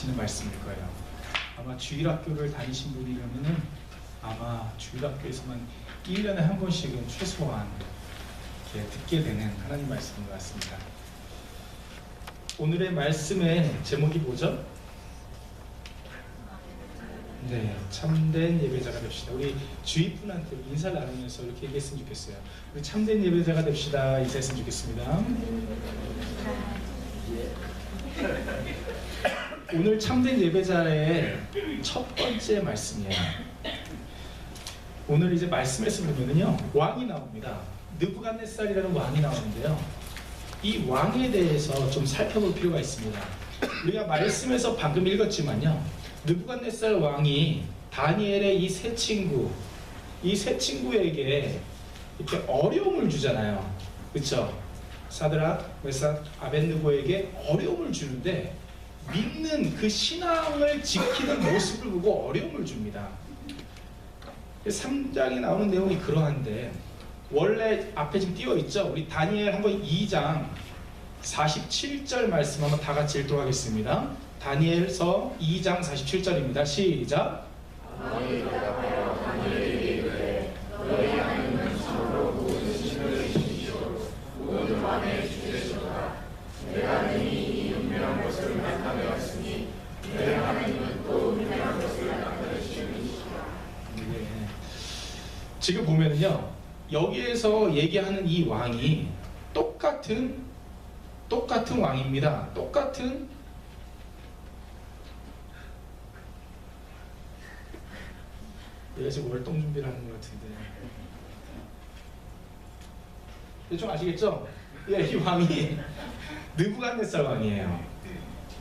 아시는 말씀일 거예요. 아마 주일학교를 다니신 분이라면은 아마 주일학교에서만 1년에 한 번씩은 최소한 이렇게 듣게 되는 하나님 말씀인 것 같습니다. 오늘의 말씀의 제목이 뭐죠? 네, 참된 예배자가 됩시다. 우리 주위분한테 인사를 나누면서 이렇게 얘기했으면 좋겠어요. 우리 참된 예배자가 됩시다. 인사했으면 좋겠습니다. 오늘 참된 예배자의 첫 번째 말씀이에요. 오늘 이제 말씀에서 보면은요, 왕이 나옵니다. 느부갓네살이라는 왕이 나오는데요. 이 왕에 대해서 좀 살펴볼 필요가 있습니다. 우리가 말씀에서 방금 읽었지만요, 느부갓네살 왕이 다니엘의 이 세 친구에게 이렇게 어려움을 주잖아요. 그렇죠? 사드락, 메삭, 아벳느고에게 어려움을 주는데 믿는 그 신앙을 지키는 모습을 보고 어려움을 줍니다. 3장에 나오는 내용이 그러한데, 원래 앞에 지금 띄어 있죠? 우리 다니엘 한번 2장 47절 말씀 한번 다 같이 읽도록 하겠습니다. 다니엘서 2장 47절입니다. 시작. 왕이 대답하여 다니엘에게 이르되 너희 하나님은 참으로 모든 신을 지키시고 모든 왕의 주제시로다. 내가 능히 이 은밀한 것을 나타내었으니 내 하나님은 또 은밀한 것을 나타내시는 이시라. 네. 지금 보면은요, 여기에서 얘기하는 이 왕이 똑같은 왕입니다. 똑같은 얘가 지금 월동 준비를 하는 것 같은데, 좀 아시겠죠? 예, 이 왕이 느부갓네살 왕이에요.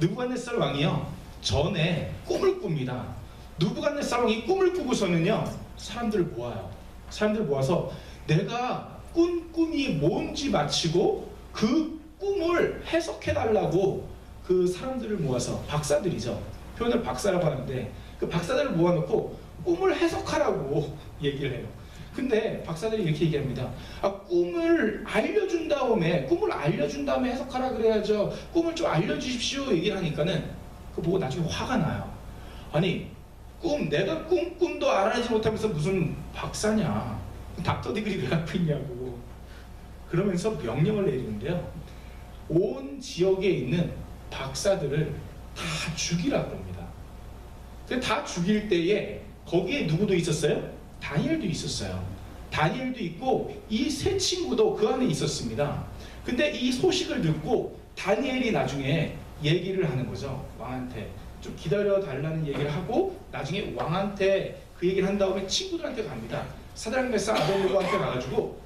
느부갓네살 왕이요, 전에 꿈을 꿉니다. 느부갓네살 왕이 꿈을 꾸고서는요, 사람들을 모아요. 사람들을 모아서 내가 꾼 꿈이 뭔지 맞히고 그 꿈을 해석해달라고 그 사람들을 모아서, 박사들이죠. 표현을 박사라고 하는데 그 박사들을 모아놓고 꿈을 해석하라고 얘기를 해요. 근데 박사들이 이렇게 얘기합니다. 꿈을 알려준 다음에 해석하라 그래야죠. 꿈을 좀 알려주십시오 얘기를 하니까는 그거 보고 나중에 화가 나요. 아니, 내가 꿈도 알아내지 못하면서 무슨 박사냐, 닥터 디그리 왜 갖고 있냐고 그러면서 명령을 내리는데요, 온 지역에 있는 박사들을 다 죽이라고 합니다. 다 죽일 때에 거기에 누구도 있었어요? 다니엘도 있었어요. 다니엘도 있고 이 세 친구도 그 안에 있었습니다. 근데 이 소식을 듣고 다니엘이 나중에 얘기를 하는 거죠. 왕한테 좀 기다려 달라는 얘기를 하고, 나중에 왕한테 그 얘기를 한 다음에 친구들한테 갑니다. 사드락, 메삭, 아벳느고한테 가가지고,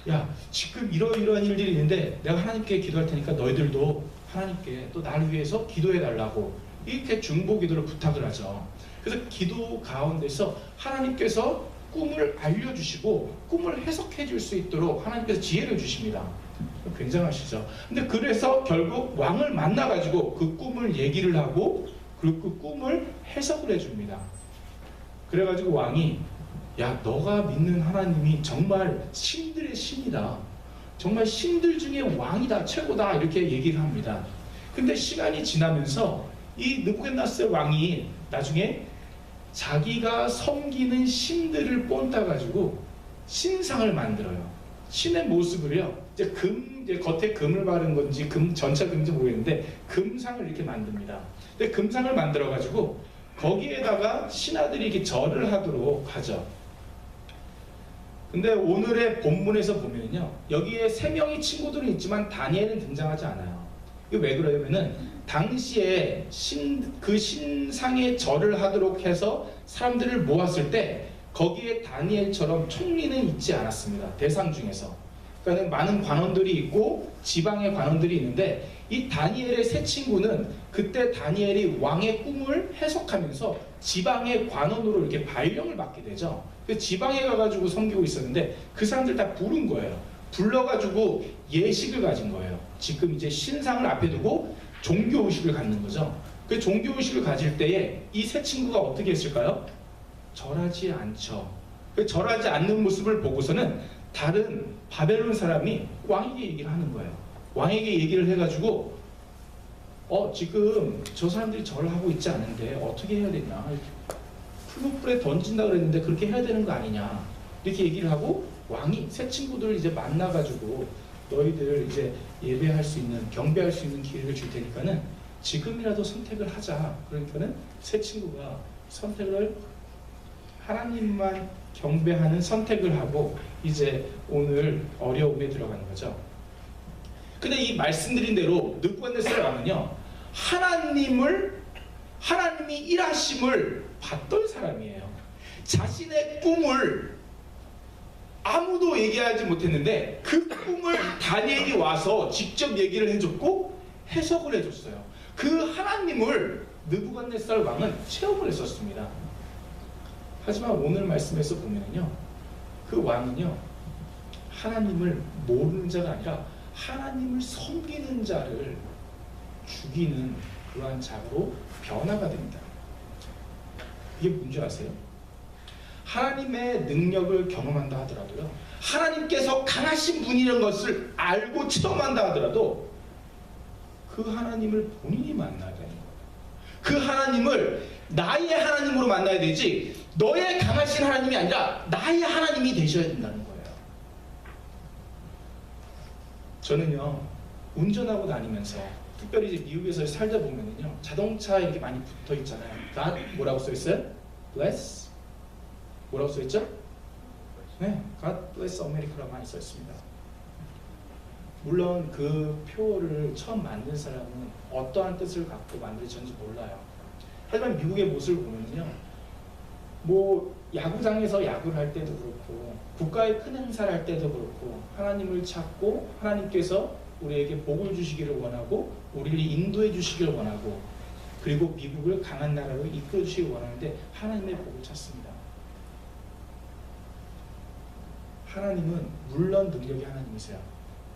야, 지금 이러이러한 일들이 있는데 내가 하나님께 기도할 테니까 너희들도 하나님께 또 나를 위해서 기도해 달라고 이렇게 중보 기도를 부탁을 하죠. 그래서 기도 가운데서 하나님께서 꿈을 알려주시고 꿈을 해석해 줄 수 있도록 하나님께서 지혜를 주십니다. 굉장하시죠. 근데 그래서 결국 왕을 만나가지고 그 꿈을 얘기를 하고, 그리고 그 꿈을 해석을 해줍니다. 그래가지고 왕이, 야, 너가 믿는 하나님이 정말 신들의 신이다, 정말 신들 중에 왕이다, 최고다, 이렇게 얘기를 합니다. 근데 시간이 지나면서 이 느부갓네살 왕이 나중에 자기가 섬기는 신들을 뽐따가지고 신상을 만들어요. 신의 모습을요, 이제 겉에 금을 바른 건지 전차 금인지 모르겠는데 금상을 이렇게 만듭니다. 근데 금상을 만들어가지고 거기에다가 신하들이 이렇게 절을 하도록 하죠. 근데 오늘의 본문에서 보면요, 여기에 3명의 친구들은 있지만 다니엘은 등장하지 않아요. 이거 왜 그러냐면은 당시에 그 신상에 절을 하도록 해서 사람들을 모았을 때 거기에 다니엘처럼 총리는 있지 않았습니다. 대상 중에서. 그러니까 많은 관원들이 있고 지방의 관원들이 있는데, 이 다니엘의 세 친구는 그때 다니엘이 왕의 꿈을 해석하면서 지방의 관원으로 이렇게 발령을 받게 되죠. 그 지방에 가가지고 섬기고 있었는데 그 사람들 다 부른 거예요. 불러가지고 예식을 가진 거예요. 지금 이제 신상을 앞에 두고 종교의식을 갖는 거죠. 그 종교의식을 가질 때에 이 세 친구가 어떻게 했을까요? 절하지 않죠. 그 절하지 않는 모습을 보고서는 다른 바벨론 사람이 왕에게 얘기를 하는 거예요. 왕에게 얘기를 해가지고 지금 저 사람들이 절을 하고 있지 않은데 어떻게 해야 되냐, 풀무불에 던진다 그랬는데 그렇게 해야 되는 거 아니냐, 이렇게 얘기를 하고 왕이 새 친구들을 이제 만나가지고 너희들 이제 예배할 수 있는, 경배할 수 있는 기회를 줄 테니까는 지금이라도 선택을 하자. 그러니까는 새 친구가 선택을, 하나님만 경배하는 선택을 하고 이제 오늘 어려움에 들어가는 거죠. 근데 이 말씀드린 대로 느부갓네살 왕은요, 하나님이 일하심을 봤던 사람이에요. 자신의 꿈을 아무도 얘기하지 못했는데 그 꿈을 다니엘이 와서 직접 얘기를 해줬고 해석을 해줬어요. 그 하나님을 느부갓네살 왕은 체험을 했었습니다. 하지만 오늘 말씀에서 보면요, 그 왕은요, 하나님을 모르는 자가 아니라 하나님을 섬기는 자를 죽이는 그러한 자로 변화가 됩니다. 이게 뭔지 아세요? 하나님의 능력을 경험한다 하더라도요, 하나님께서 강하신 분이라는 것을 알고 체험한다 하더라도 그 하나님을 본인이 만나야 되는 거예요. 그 하나님을 나의 하나님으로 만나야 되지, 너의 강하신 하나님이 아니라 나의 하나님이 되셔야 된다는 거예요. 저는요, 운전하고 다니면서, 특별히 이제 미국에서 살다 보면은요, 자동차에 이렇게 많이 붙어 있잖아요. God 뭐라고 써 있어요? Bless 뭐라고 써 있죠? 네, God bless America라고 많이 써 있습니다. 물론 그 표를 처음 만든 사람은 어떠한 뜻을 갖고 만들었는지 몰라요. 하지만 미국의 모습을 보면요, 뭐 야구장에서 야구를 할 때도 그렇고, 국가의 큰 행사를 할 때도 그렇고, 하나님을 찾고 하나님께서 우리에게 복을 주시기를 원하고 우리를 인도해 주시기를 원하고, 그리고 미국을 강한 나라로 이끌어 주시기를 원하는데 하나님의 복을 찾습니다. 하나님은 물론 능력의 하나님이세요.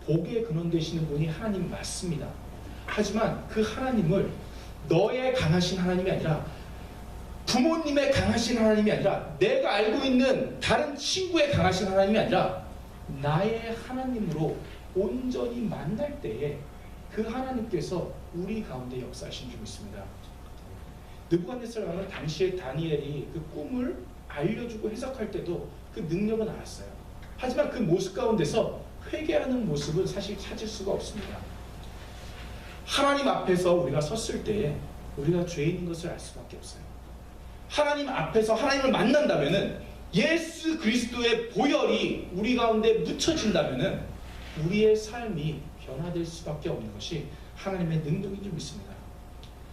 복의 근원 되시는 분이 하나님 맞습니다. 하지만 그 하나님을 너의 강하신 하나님이 아니라, 부모님의 강하신 하나님이 아니라, 내가 알고 있는 다른 친구의 강하신 하나님이 아니라 나의 하나님으로 온전히 만날 때에 그 하나님께서 우리 가운데 역사하신 줄 믿습니다. 느부갓네살 왕은 당시에 다니엘이 그 꿈을 알려주고 해석할 때도 그 능력은 알았어요. 하지만 그 모습 가운데서 회개하는 모습은 사실 찾을 수가 없습니다. 하나님 앞에서 우리가 섰을 때에 우리가 죄인인 것을 알 수밖에 없어요. 하나님 앞에서 하나님을 만난다면은, 예수 그리스도의 보혈이 우리 가운데 묻혀진다면은 우리의 삶이 변화될 수밖에 없는 것이 하나님의 능력인 줄 믿습니다.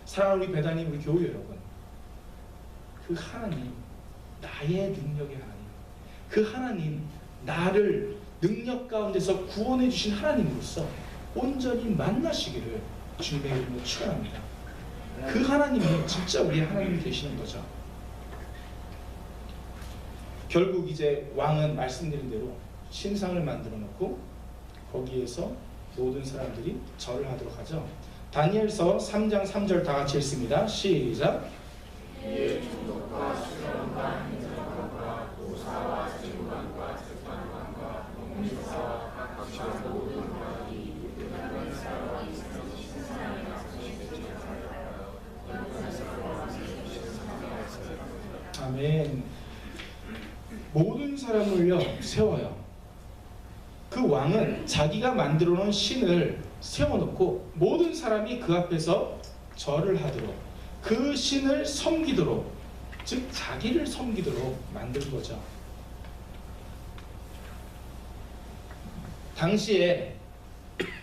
사랑하는 우리 배단님, 우리 교회 여러분, 그 하나님, 나의 능력의 하나님, 그 하나님, 나를 능력 가운데서 구원해 주신 하나님으로서 온전히 만나시기를 주님의 이름으로 축원합니다. 그 하나님이 진짜 우리의 하나님이 되시는 거죠. 결국 이제 왕은 말씀드린 대로 신상을 만들어 놓고 거기에서 모든 사람들이 절을 하도록 하죠. 다니엘서 3장 3절 다 같이 읽습니다. 시작. 이에 총독과 수령과 행정관과 도사와 재무관과 재판관과 농민사와 각 지방 모든 관이 느부갓네살 왕이 신상에 아멘. 모든 사람을요 세워요. 그 왕은 자기가 만들어 놓은 신을 세워놓고 모든 사람이 그 앞에서 절을 하도록, 그 신을 섬기도록, 즉 자기를 섬기도록 만든 거죠. 당시에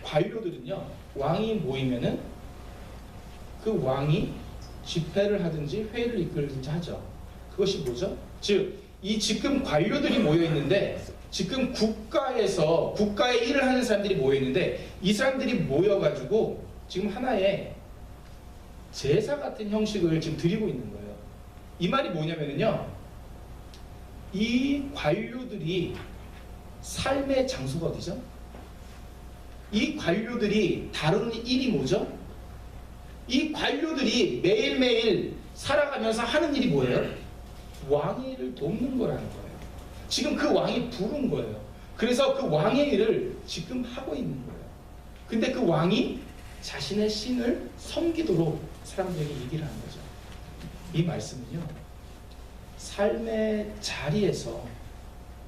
관료들은요, 왕이 모이면은 그 왕이 집회를 하든지 회의를 이끌든지 하죠. 그것이 뭐죠? 즉 이 지금 관료들이 모여 있는데, 지금 국가에서 국가의 일을 하는 사람들이 모여 있는데, 이 사람들이 모여가지고 지금 하나의 제사 같은 형식을 지금 드리고 있는 거예요. 이 말이 뭐냐면요, 이 관료들이 삶의 장소가 어디죠? 이 관료들이 다루는 일이 뭐죠? 이 관료들이 매일매일 살아가면서 하는 일이 뭐예요? 왕의 일을 돕는 거라는 거예요. 지금 그 왕이 부른 거예요. 그래서 그 왕의 일을 지금 하고 있는 거예요. 근데 그 왕이 자신의 신을 섬기도록 사람들에게 얘기를 하는 거죠. 이 말씀은요, 삶의 자리에서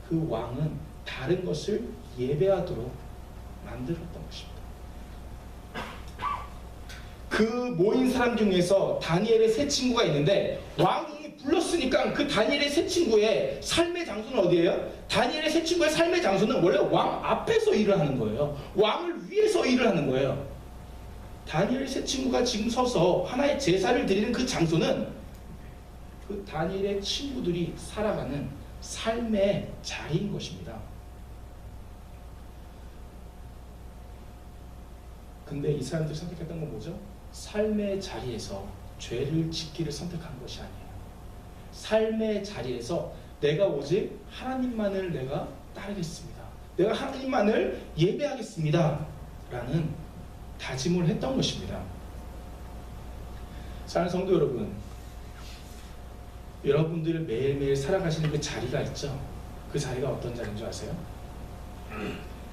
그 왕은 다른 것을 예배하도록 만들었던 것입니다. 그 모인 사람 중에서 다니엘의 세 친구가 있는데, 왕이 불렀으니까 그 다니엘의 세 친구의 삶의 장소는 어디예요? 다니엘의 세 친구의 삶의 장소는 원래 왕 앞에서 일을 하는 거예요. 왕을 위해서 일을 하는 거예요. 다니엘의 세 친구가 지금 서서 하나의 제사를 드리는 그 장소는 그 다니엘의 친구들이 살아가는 삶의 자리인 것입니다. 근데 이 사람들이 선택했던 건 뭐죠? 삶의 자리에서 죄를 짓기를 선택한 것이 아니에요. 삶의 자리에서 내가 오직 하나님만을 내가 따르겠습니다. 내가 하나님만을 예배하겠습니다. 라는 다짐을 했던 것입니다. 사랑하는 성도 여러분, 여러분들 매일매일 살아가시는 그 자리가 있죠? 그 자리가 어떤 자리인 줄 아세요?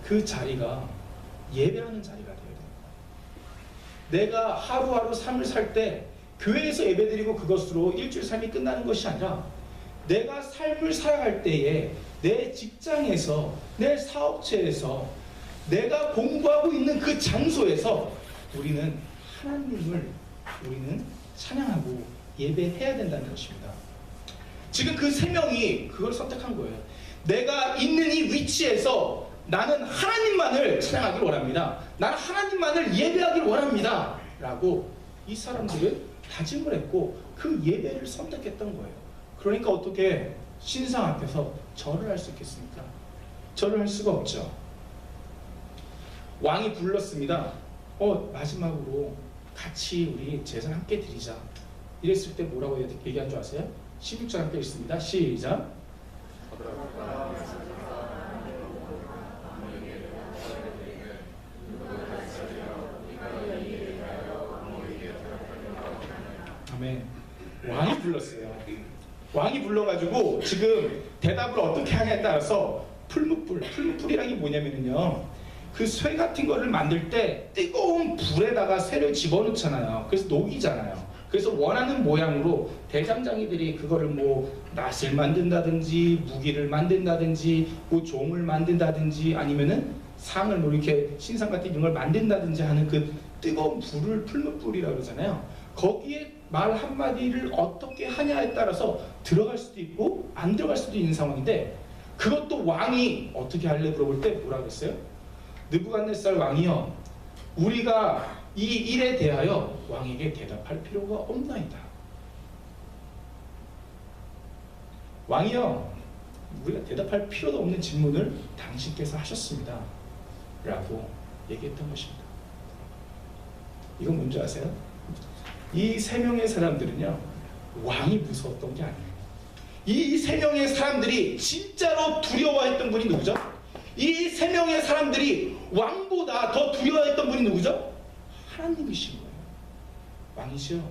그 자리가 예배하는 자리가 돼요. 내가 하루하루 삶을 살 때 교회에서 예배드리고 그것으로 일주일 삶이 끝나는 것이 아니라, 내가 삶을 살아갈 때에 내 직장에서, 내 사업체에서, 내가 공부하고 있는 그 장소에서 우리는 하나님을 찬양하고 예배해야 된다는 것입니다. 지금 그 세 명이 그걸 선택한 거예요. 내가 있는 이 위치에서 나는 하나님만을 찬양하길 원합니다. 나는 하나님만을 예배하길 원합니다. 라고 이 사람들은 다짐을 했고 그 예배를 선택했던 거예요. 그러니까 어떻게 신상 앞에서 절을 할 수 있겠습니까? 절을 할 수가 없죠. 왕이 불렀습니다. 마지막으로 같이 우리 제사를 함께 드리자. 이랬을 때 뭐라고 얘기한 줄 아세요? 16절 함께 읽습니다. 시작. 아멘. 왕이 불렀어요. 왕이 불러가지고 지금 대답을 어떻게 하냐에 따라서 풀무불이라는 게 뭐냐면요, 그 쇠 같은 거를 만들 때 뜨거운 불에다가 쇠를 집어넣잖아요. 그래서 녹이잖아요. 그래서 원하는 모양으로 대장장이들이 그거를 뭐 낫을 만든다든지 무기를 만든다든지 뭐 종을 만든다든지 아니면은 상을 뭐 이렇게 신상 같은 이런 걸 만든다든지 하는 그 뜨거운 불을 풀무불이라고 그러잖아요. 거기에 말 한마디를 어떻게 하냐에 따라서 들어갈 수도 있고 안 들어갈 수도 있는 상황인데, 그것도 왕이 어떻게 할래 물어볼 때 뭐라 그랬어요? 느부갓네살 왕이요, 우리가 이 일에 대하여 왕에게 대답할 필요가 없나이다. 왕이요, 우리가 대답할 필요도 없는 질문을 당신께서 하셨습니다. 라고 얘기했던 것입니다. 이건 뭔지 아세요? 이 세 명의 사람들은요, 왕이 무서웠던 게 아니에요. 이 세 명의 사람들이 진짜로 두려워했던 분이 누구죠? 이 세 명의 사람들이 왕보다 더 두려워했던 분이 누구죠? 하나님이신 거예요. 왕이시여,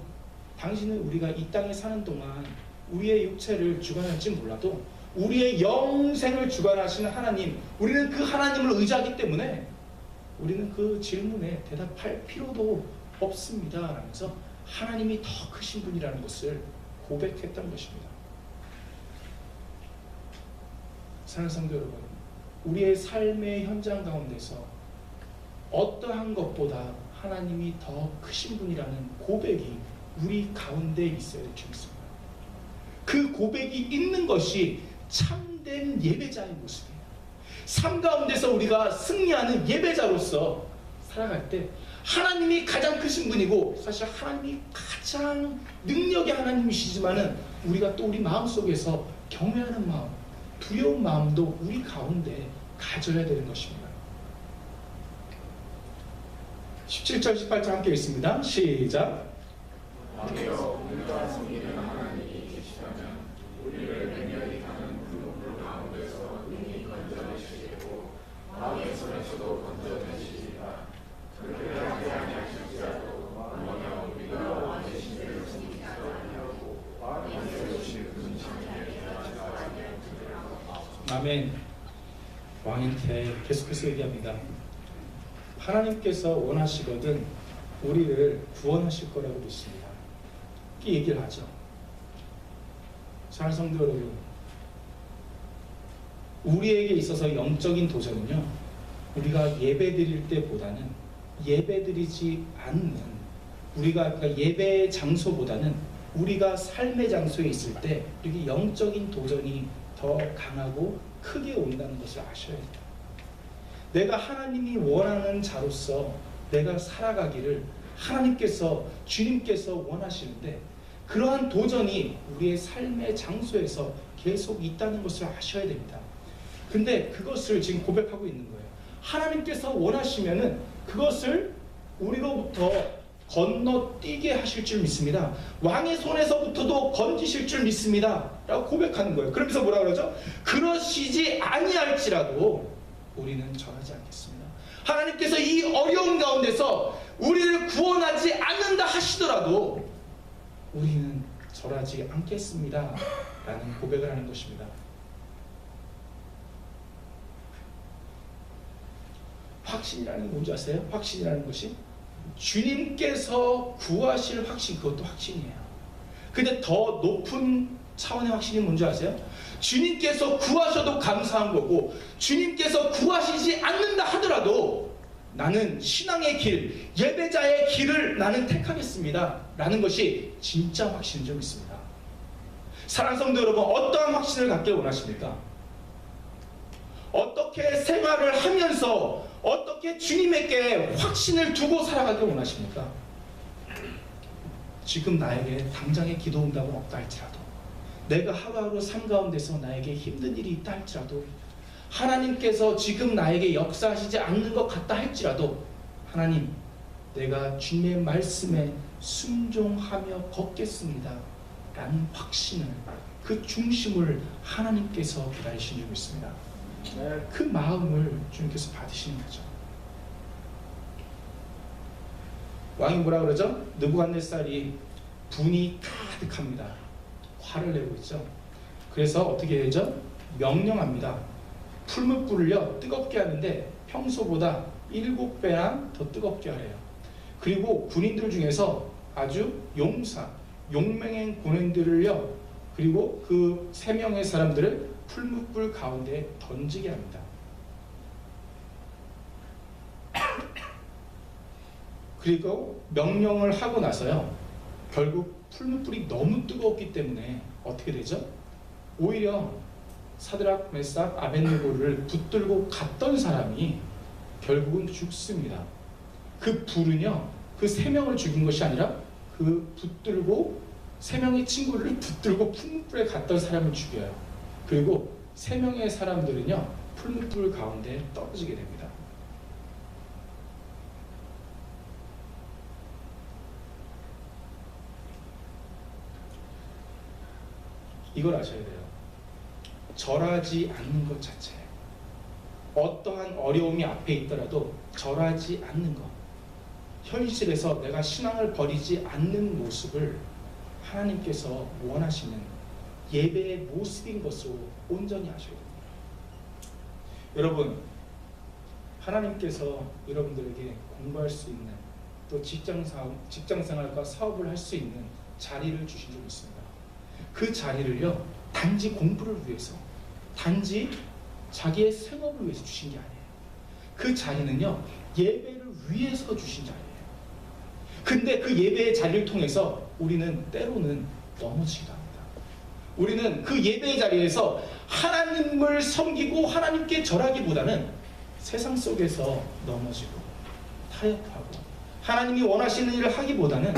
당신은 우리가 이 땅에 사는 동안 우리의 육체를 주관할지 몰라도 우리의 영생을 주관하시는 하나님, 우리는 그 하나님을 의지하기 때문에 우리는 그 질문에 대답할 필요도 없습니다. 라면서 하나님이 더 크신 분이라는 것을 고백했던 것입니다. 사랑하는 성도 여러분, 우리의 삶의 현장 가운데서 어떠한 것보다 하나님이 더 크신 분이라는 고백이 우리 가운데 있어야 되겠습니다. 그 고백이 있는 것이 참된 예배자의 모습이에요. 삶 가운데서 우리가 승리하는 예배자로서 살아갈 때 하나님이 가장 크신 분이고, 사실 하나님이 가장 능력의 하나님이시지만은 우리가 또 우리 마음속에서 경외하는 마음, 두려운 마음도 우리 가운데 가져야 되는 것입니다. 17절 18절 함께 읽습니다. 시작. 왕이여, 우리가 섬기는 하나님이 계시다면 우리를 맹렬히 가는 불 가운데서 능히 건져내시고 왕의 손에서도 건져내시리라. 그렇게 하지 아니하실지라도 왕이여, 우리가 왕의 신들을 섬기지 아니하고 왕이 세우신 그 신에게 대하지 아니하리라. 아멘. 왕한테 계속해서 얘기합니다. 하나님께서 원하시거든 우리를 구원하실 거라고 믿습니다. 이렇게 얘기를 하죠. 사랑하는 성도 여러분, 우리에게 있어서 영적인 도전은요, 우리가 예배드릴 때보다는 예배드리지 않는, 우리가 그러니까 예배의 장소보다는 우리가 삶의 장소에 있을 때 이렇게 영적인 도전이 더 강하고 크게 온다는 것을 아셔야 돼요. 내가 하나님이 원하는 자로서 내가 살아가기를 하나님께서, 주님께서 원하시는데 그러한 도전이 우리의 삶의 장소에서 계속 있다는 것을 아셔야 됩니다. 근데 그것을 지금 고백하고 있는 거예요. 하나님께서 원하시면은 그것을 우리로부터 건너뛰게 하실 줄 믿습니다. 왕의 손에서부터도 건지실 줄 믿습니다 라고 고백하는 거예요. 그러면서 뭐라 그러죠? 그러시지 아니할지라도 우리는 절하지 않겠습니다. 하나님께서 이 어려운 가운데서 우리를 구원하지 않는다 하시더라도 우리는 절하지 않겠습니다 라는 고백을 하는 것입니다. 확신이라는 게 뭔지 아세요? 확신이라는 것이 주님께서 구하실 확신, 그것도 확신이에요. 근데 더 높은 차원의 확신이 뭔지 아세요? 주님께서 구하셔도 감사한 거고, 주님께서 구하시지 않는다 하더라도 나는 신앙의 길, 예배자의 길을 나는 택하겠습니다 라는 것이 진짜 확신인 줄 믿습니다. 사랑하는 성도 여러분, 어떠한 확신을 갖길 원하십니까? 어떻게 생활을 하면서 어떻게 주님에게 확신을 두고 살아가길 원하십니까? 지금 나에게 당장의 기도 응답은 없다 할지라도, 내가 하루하루 삶 가운데서 나에게 힘든 일이 있다 할지라도, 하나님께서 지금 나에게 역사하시지 않는 것 같다 할지라도, 하나님, 내가 주님의 말씀에 순종하며 걷겠습니다 라는 확신을, 그 중심을 하나님께서 기다리시는 줄 믿습니다. 그 마음을 주님께서 받으시는 거죠. 왕이 뭐라 그러죠? 느부갓네살이 분이 가득합니다. 화를 내고 있죠. 그래서 어떻게 되죠? 명령합니다. 풀무불을요 뜨겁게 하는데 평소보다 7배나 더 뜨겁게 하래요. 그리고 군인들 중에서 아주 용맹한 군인들을요, 그리고 그 3명의 사람들을 풀무불 가운데 던지게 합니다. 그리고 명령을 하고 나서요, 결국 풀무불이 너무 뜨거웠기 때문에 어떻게 되죠? 오히려 사드락, 메삭, 아벳느고를 붙들고 갔던 사람이 결국은 죽습니다. 그 불은요, 그 3명을 죽인 것이 아니라 그 3명의 친구를 붙들고 풀무불에 갔던 사람을 죽여요. 그리고 3명의 사람들은요, 풀무불 가운데 떨어지게 됩니다. 이걸 아셔야 돼요. 절하지 않는 것 자체, 어떠한 어려움이 앞에 있더라도 절하지 않는 것, 현실에서 내가 신앙을 버리지 않는 모습을 하나님께서 원하시는 예배의 모습인 것으로 온전히 아셔야 됩니다. 여러분, 하나님께서 여러분들에게 공부할 수 있는, 또 직장생활과 사업을 할 수 있는 자리를 주신 줄 믿습니다. 그 자리를요, 단지 공부를 위해서, 단지 자기의 생업을 위해서 주신 게 아니에요. 그 자리는요, 예배를 위해서 주신 자리예요. 근데 그 예배의 자리를 통해서 우리는 때로는 넘어지기도 합니다. 우리는 그 예배의 자리에서 하나님을 섬기고 하나님께 절하기보다는 세상 속에서 넘어지고 타협하고 하나님이 원하시는 일을 하기보다는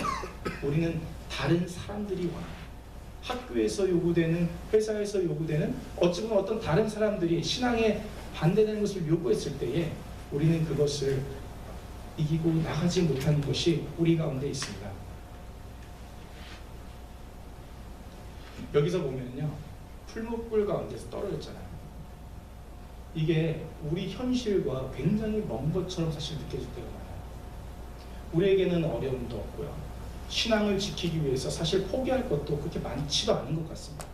우리는 다른 사람들이 원하는, 학교에서 요구되는, 회사에서 요구되는, 어찌 보면 어떤 다른 사람들이 신앙에 반대되는 것을 요구했을 때에 우리는 그것을 이기고 나가지 못하는 것이 우리 가운데 있습니다. 여기서 보면요, 풀무불 가운데서 떨어졌잖아요. 이게 우리 현실과 굉장히 먼 것처럼 사실 느껴질 때가 많아요. 우리에게는 어려움도 없고요, 신앙을 지키기 위해서 사실 포기할 것도 그렇게 많지도 않은 것 같습니다.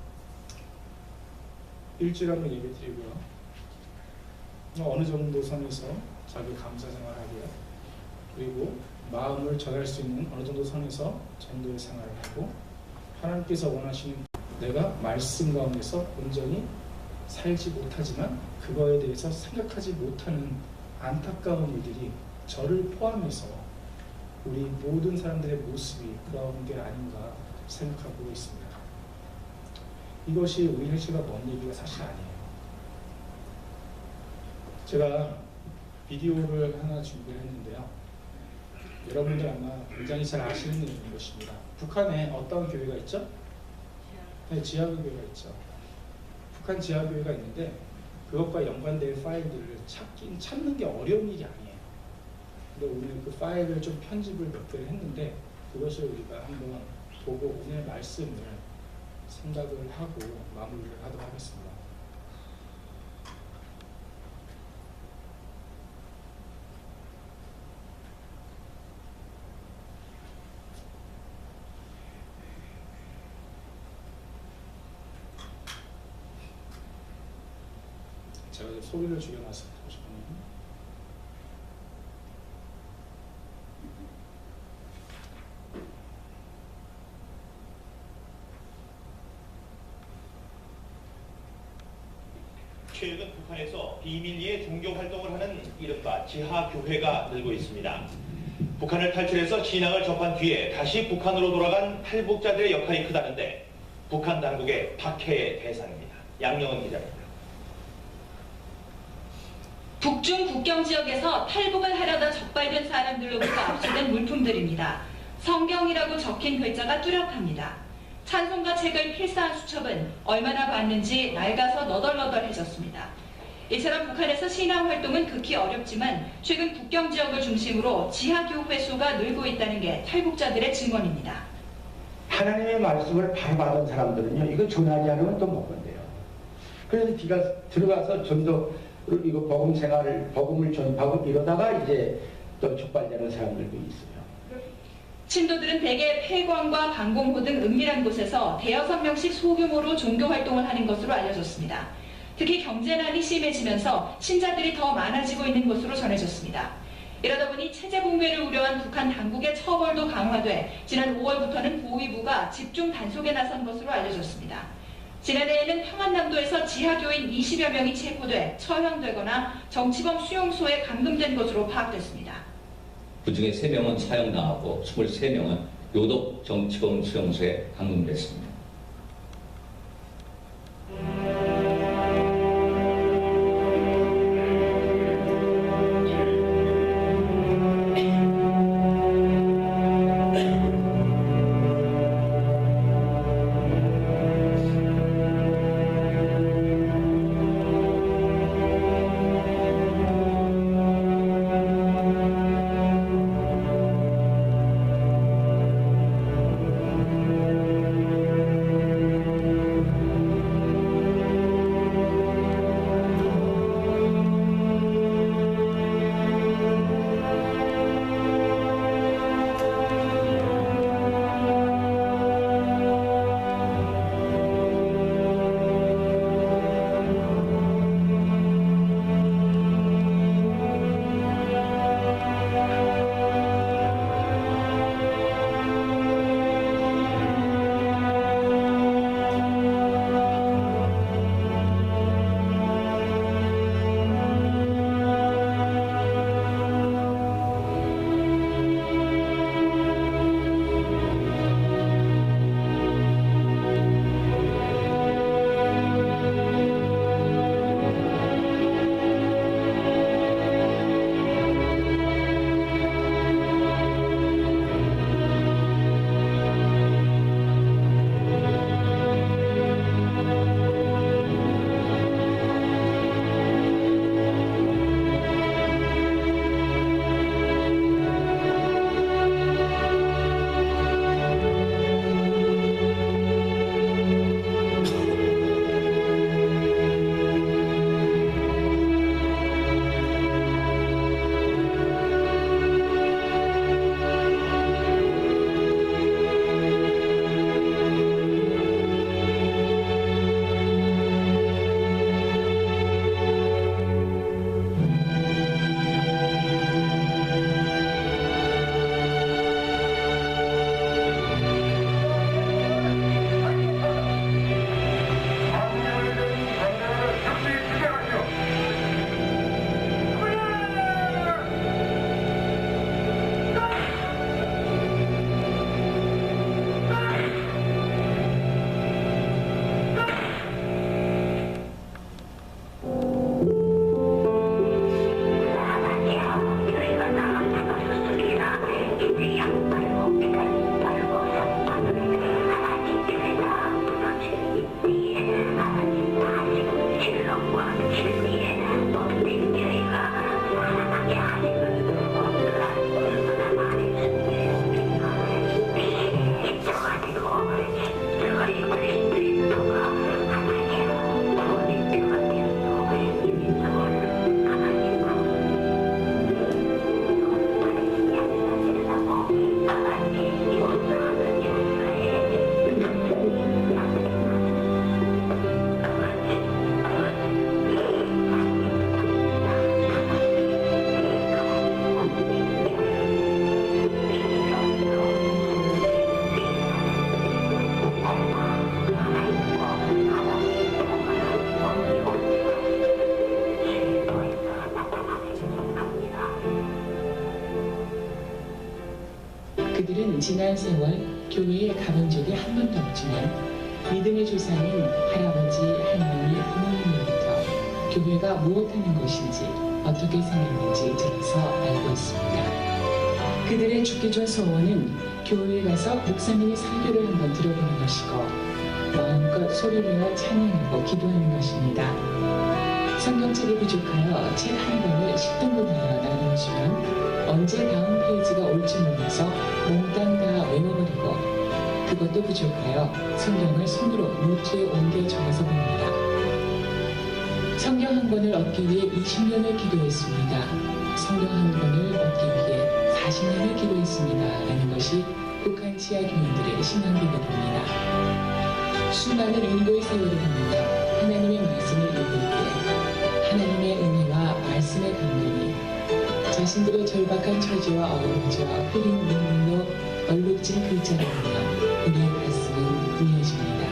일주일에 한번 예배 드리고요, 어느 정도 선에서 자기 감사 생활하고요, 그리고 마음을 전할 수 있는 어느 정도 선에서 전도의 생활을 하고 하나님께서 원하시는 내가 말씀 가운데서 온전히 살지 못하지만 그거에 대해서 생각하지 못하는 안타까운 일들이 저를 포함해서 우리 모든 사람들의 모습이 그런 게 아닌가 생각하고 있습니다. 이것이 우리 헬스가 먼 얘기가 사실 아니에요. 제가 비디오를 하나 준비를 했는데요. 여러분들 아마 굉장히 잘 아시는 내용인 것입니다. 북한에 어떤 교회가 있죠? 네, 지하교회가 있죠. 북한 지하교회가 있는데 그것과 연관된 파일들을 찾는 게 어려운 일이 아니에요. 근데 오늘 그 파일을 좀 편집을 몇 개를 했는데 그것을 우리가 한번 보고 오늘 말씀을 생각을 하고 마무리를 하도록 하겠습니다. 제가 소리를 줄여놨어요. 잠시만요. 최근 북한에서 비밀리에 종교 활동을 하는 이른바 지하교회가 늘고 있습니다. 북한을 탈출해서 신앙을 접한 뒤에 다시 북한으로 돌아간 탈북자들의 역할이 크다는데 북한 당국의 박해의 대상입니다. 양영은 기자입니다. 북중 국경 지역에서 탈북을 하려다 적발된 사람들로부터 압수된 물품들입니다. 성경이라고 적힌 글자가 뚜렷합니다. 찬송가 책을 필사한 수첩은 얼마나 봤는지 낡아서 너덜너덜해졌습니다. 이처럼 북한에서 신앙 활동은 극히 어렵지만 최근 국경 지역을 중심으로 지하교회 수가 늘고 있다는 게 탈북자들의 증언입니다. 하나님의 말씀을 바로 받은 사람들은요, 이거 전하지 않으면 또 못 건데요. 그래서 네가 들어가서 좀 더 이거 복음 생활을, 복음을 전파하고 이러다가 이제 또 촉발되는 사람들도 있어요. 신도들은 대개 폐광과 방공호 등 은밀한 곳에서 대여섯 명씩 소규모로 종교 활동을 하는 것으로 알려졌습니다. 특히 경제난이 심해지면서 신자들이 더 많아지고 있는 것으로 전해졌습니다. 이러다 보니 체제 붕괴를 우려한 북한 당국의 처벌도 강화돼 지난 5월부터는 보위부가 집중 단속에 나선 것으로 알려졌습니다. 지난해에는 평안남도에서 지하교인 20여 명이 체포돼 처형되거나 정치범 수용소에 감금된 것으로 파악됐습니다. 그중에 3명은 사형당하고 23명은 요독 정치범 수용소에 감금됐습니다. 지난 세월 교회에 가본 적이 한 번도 없지만 믿음의 조상인 할아버지, 할머니, 부모님으로부터 교회가 무엇하는 것인지 어떻게 생겼는지 들어서 알고 있습니다. 그들의 죽기 전 소원은 교회에 가서 목사님의 설교를 한번 들어보는 것이고 마음껏 소리내어 찬양하고 기도하는 것입니다. 성경책이 부족하여 책 한 권을 10등분하여 나누어주면 언제 다음 페이지가 올지 몰라서 몽땅 다 외워버리고 그것도 부족하여 성경을 손으로 노트에 옮겨 적어서 봅니다. 성경 한 권을 얻기 위해 20년을 기도했습니다. 성경 한 권을 얻기 위해 40년을 기도했습니다. 라는 것이 북한 치아 교인들의 신앙 고백입니다. 수많은 인고의 세월을 보내며 하나님의 말씀을 읽을 때 하나님의 은혜와 말씀의 감동이 자신들의 절박한 처지와 어우러져 흐린 눈물로 얼룩진 글자를 보며 우리의 가슴은 울려집니다.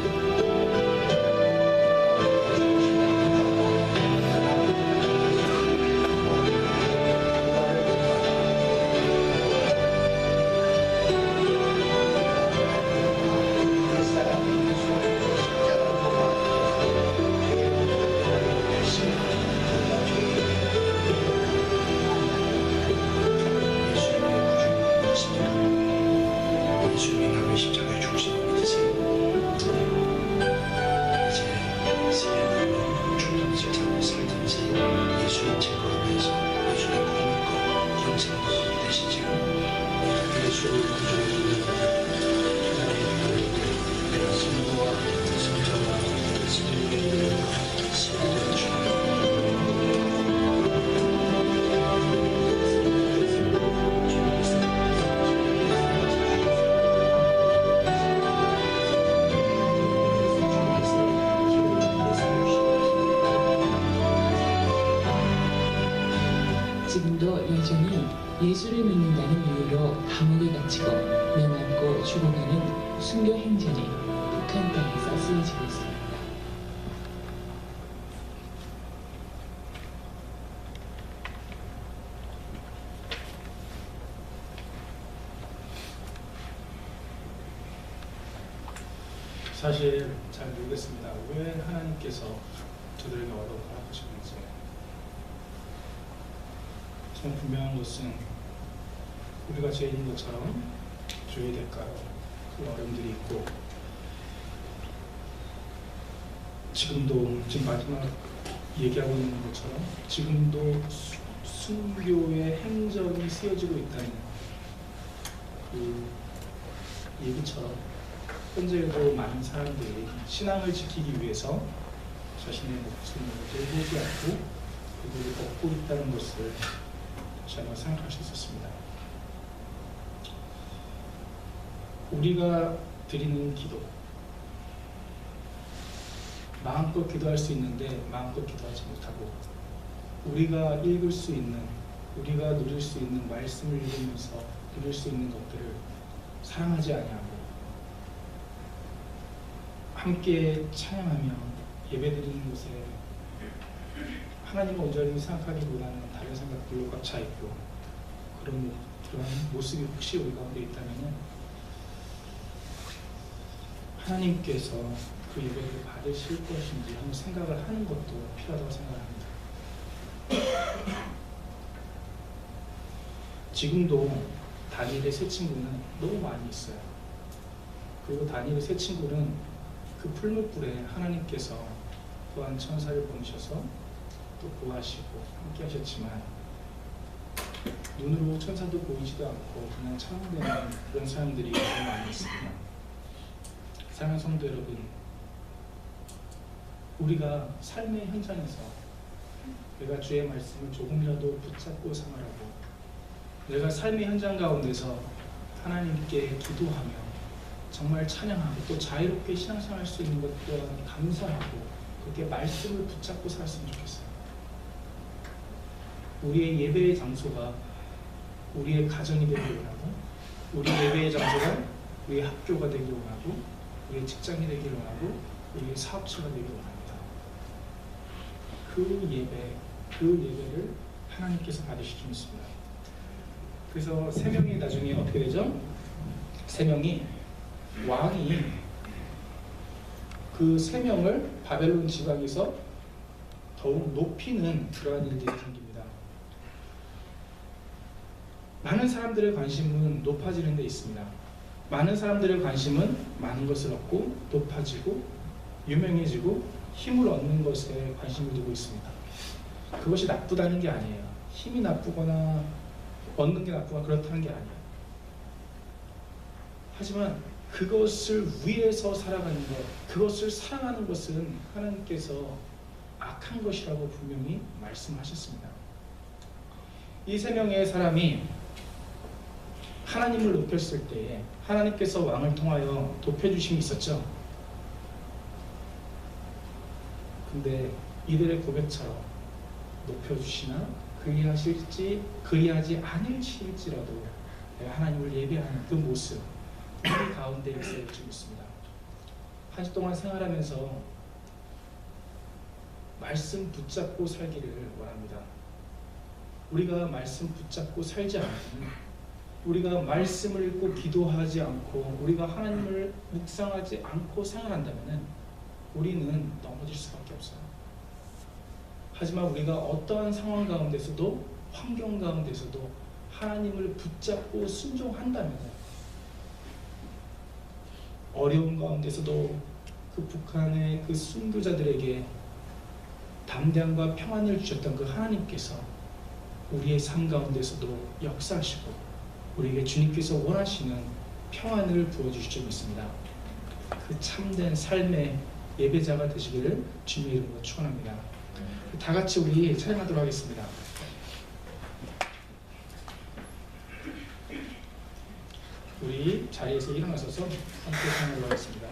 예수님의 십자가의 중심을 믿으세요. 이제 세상을 죽든지 살든지 예수님 증거를 위해서 예수님 믿고 영생을 되시지요. 예수님 구주를 하나님의 성도와 성자와 스님의 스님의 주님 지금도 여전히 예수를 믿는다는 이유로 감옥에 갇히고 매맞고 죽어가는 순교 행전이 북한 땅에서 쓰여지고 있습니다. 사실 잘 모르겠습니다. 왜 하나님께서 저들에게 어려움을 허락하셨는지. 참 분명한 것은 우리가 죄인인 것처럼 죄의 대가로 그 어려움들이 있고, 지금도 지금 마지막 얘기하고 있는 것처럼 지금도 순교의 행전이 쓰여지고 있다는 그 얘기처럼 현재도 많은 사람들이 신앙을 지키기 위해서 자신의 목숨을 포기하고 그들을 걷고 있다는 것을 제가 생각할 수 있었습니다. 우리가 드리는 기도, 마음껏 기도할 수 있는데 마음껏 기도하지 못하고, 우리가 읽을 수 있는, 우리가 누릴 수 있는 말씀을 읽으면서 누릴 수 있는 것들을 사랑하지 아니하고 함께 찬양하며 예배드리는 곳에 하나님을 온전히 생각하기보다는 다른 생각들로 꽉 차 있고, 그런 모습이 혹시 우리 가운데 있다면 하나님께서 그 예배를 받으실 것인지 한번 생각을 하는 것도 필요하다고 생각합니다. 지금도 다니엘의 세 친구는 너무 많이 있어요. 그리고 다니엘의 세 친구는 그 풀무불에 하나님께서 또한 천사를 보내셔서 또 구하시고 함께 하셨지만, 눈으로 천사도 보이지도 않고 그냥 찬양되는 그런 사람들이 너무 많이 있습니다. 사랑하는 성도 여러분, 우리가 삶의 현장에서 내가 주의 말씀을 조금이라도 붙잡고 생활하고, 내가 삶의 현장 가운데서 하나님께 기도하며 정말 찬양하고 또 자유롭게 신앙생활할 수 있는 것 또한 감사하고 그렇게 말씀을 붙잡고 살았으면 좋겠어요. 우리의 예배의 장소가 우리의 가정이 되기를 원하고, 우리 예배의 장소가 우리의 학교가 되기를 원하고, 우리의 직장이 되기를 원하고, 우리의 사업처가 되기를 원합니다. 그 예배를 하나님께서 받으시기 믿습니다. 그래서 세 명이 나중에 어떻게 되죠? 세 명이 왕이 그 세 명을 바벨론 지방에서 더욱 높이는 그러한 일들이 생깁니다. 많은 사람들의 관심은 높아지는 데 있습니다. 많은 사람들의 관심은 많은 것을 얻고 높아지고 유명해지고 힘을 얻는 것에 관심을 두고 있습니다. 그것이 나쁘다는 게 아니에요. 힘이 나쁘거나 얻는 게 나쁘거나 그렇다는 게 아니에요. 하지만 그것을 위해서 살아가는 것, 그것을 사랑하는 것은 하나님께서 악한 것이라고 분명히 말씀하셨습니다. 이 세 명의 사람이 하나님을 높였을 때에 하나님께서 왕을 통하여 높여주심이 있었죠. 근데 이들의 고백처럼 높여주시나 그리하지 않으실지라도 내가 하나님을 예배하는 그 모습 우리 가운데 있어야 좀 있습니다. 한 주 동안 생활하면서 말씀 붙잡고 살기를 원합니다. 우리가 말씀 붙잡고 살지 않으면, 우리가 말씀을 읽고 기도하지 않고 우리가 하나님을 묵상하지 않고 생활한다면 우리는 넘어질 수밖에 없어요. 하지만 우리가 어떠한 상황 가운데서도 환경 가운데서도 하나님을 붙잡고 순종한다면 어려운 가운데서도 그 북한의 그 순교자들에게 담대함과 평안을 주셨던 그 하나님께서 우리의 삶 가운데서도 역사하시고 우리에게 주님께서 원하시는 평안을 부어주실 줄 믿습니다. 그 참된 삶의 예배자가 되시기를 주님의 이름으로 축원합니다. 다 같이 우리 찬양하도록 하겠습니다. 우리 자리에서 일어나셔서 함께 찬양하도록 하겠습니다.